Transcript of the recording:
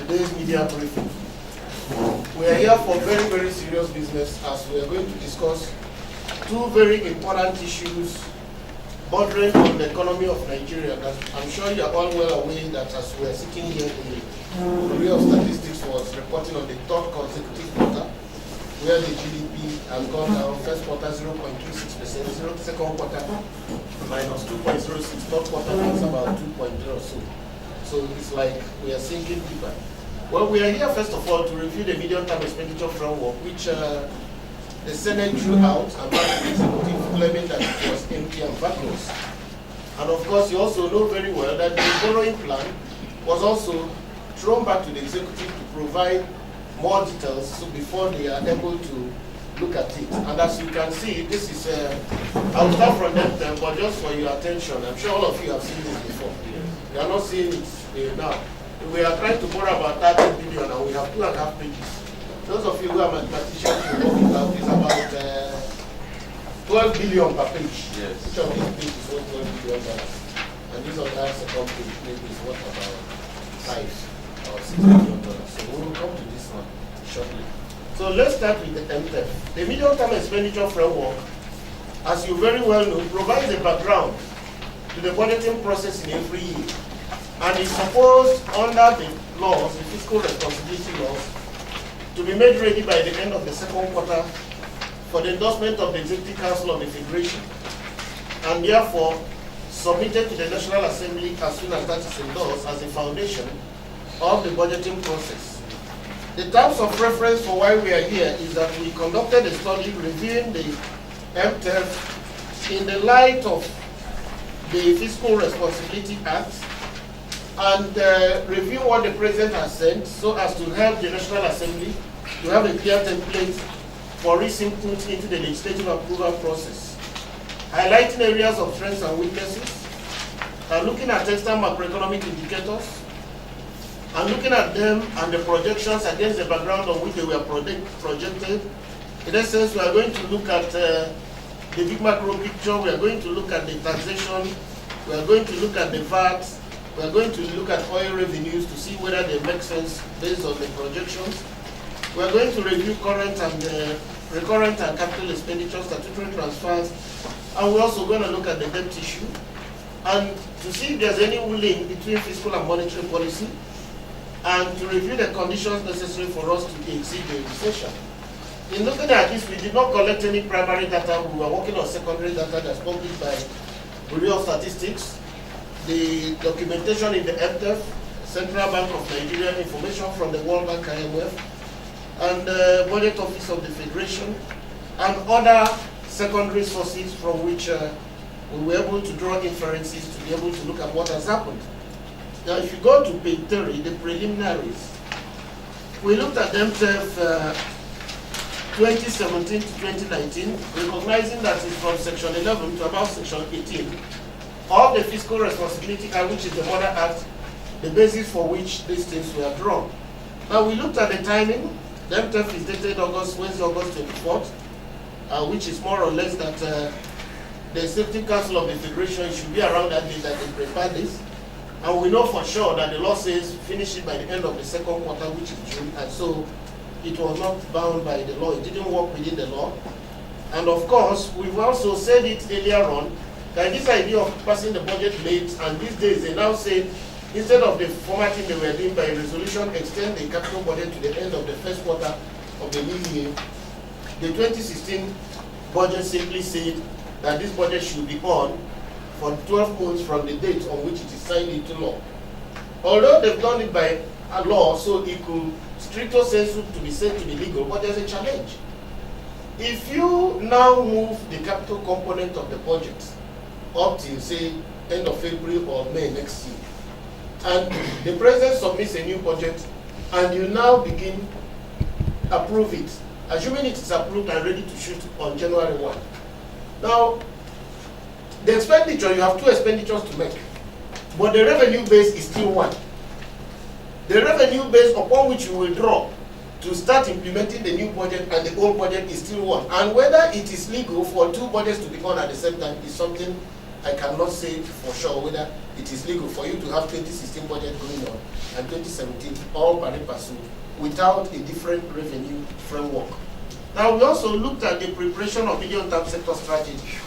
today's media briefing. We are here for very, very serious business as we are going to discuss two very important issues bordering on the economy of Nigeria. That I'm sure you are all well aware that as we are sitting here, the Bureau of Statistics was reporting on the third consecutive quarter where the GDP has gone down. First quarter 0.26%, second quarter minus 2.06%, third quarter is about 2.0. So it's like we are sinking deeper. Well, we are here first of all to review the medium-term expenditure framework, which the Senate drew out and back to the executive, claiming that it was empty and vacuous. And of course, you also know very well that the borrowing plan was also thrown back to the executive to provide more details so before they are able to look at it. And as you can see, this is, I'll start from them, but just for your attention, I'm sure all of you have seen this before. You are not seeing it now. We are trying to borrow about 30 billion and we have 2.5 pages. Those of you who are mathematicians will work it out, is about 12 billion per page. Yes. Each of these pages is worth $12 billion. And this on that second page maybe is worth about $5 or $6 billion. So we will come to this one shortly. So let's start with the MTEF. The medium-term expenditure framework, as you very well know, provides a background to the budgeting process in every year. And is supposed, under the laws, the fiscal responsibility laws, to be made ready by the end of the second quarter for the endorsement of the Executive Council of the Federation, and therefore submitted to the National Assembly as soon as that is endorsed as a foundation of the budgeting process. The terms of reference for why we are here is that we conducted a study reviewing the MTEF in the light of the Fiscal Responsibility Act, and review what the President has sent so as to help the National Assembly to have a clear template for its input into the legislative approval process, highlighting areas of strengths and weaknesses, and looking at external macroeconomic indicators, and looking at them and the projections against the background on which they were projected. In essence, we are going to look at the big macro picture, we are going to look at the taxation, we are going to look at the VAT, we are going to look at oil revenues to see whether they make sense based on the projections. We are going to review current and recurrent and capital expenditures, statutory transfers, and we're also going to look at the debt issue and to see if there's any link between fiscal and monetary policy, and to review the conditions necessary for us to exceed the recession. In looking at this, we did not collect any primary data. We were working on secondary data that's published by Bureau of Statistics, the documentation in the MTEF, Central Bank of Nigeria, information from the World Bank IMF, and the Budget Office of the Federation, and other secondary sources from which we were able to draw inferences to be able to look at what has happened. Now, if you go to page 30, the preliminaries, we looked at MTEF 2017 to 2019, recognizing that it's from section 11 to about section 18 of the Fiscal Responsibility Act, which is the Mother Act, the basis for which these things were drawn. Now, we looked at the timing. The MTEF is dated Wednesday, August 24th, which is more or less that the Executive Council of the Federation should be around that date that they prepared this. And we know for sure that the law says finish it by the end of the second quarter, which is June, and so it was not bound by the law. It didn't work within the law. And of course, we've also said it earlier on, that this idea of passing the budget late, and these days they now say, instead of the formatting they were doing by resolution, extend the capital budget to the end of the first quarter of the new year. The 2016 budget simply said that this budget should be on for 12 months from the date on which it is signed into law. Although they've done it by a law, so it could stricto sensu to be said to be legal, but there's a challenge. If you now move the capital component of the budget up till, say, end of February or May next year, and the President submits a new budget, and you now begin approve it, assuming it is approved and ready to shoot on January 1. Now, the expenditure, you have two expenditures to make, but the revenue base is still one. The revenue base upon which you will draw to start implementing the new budget and the old budget is still one. And whether it is legal for two budgets to be on at the same time is something I cannot say for sure whether it is legal for you to have 2016 budget going on and 2017 all pari passu without a different revenue framework. Now, we also looked at the preparation of medium-term sector strategy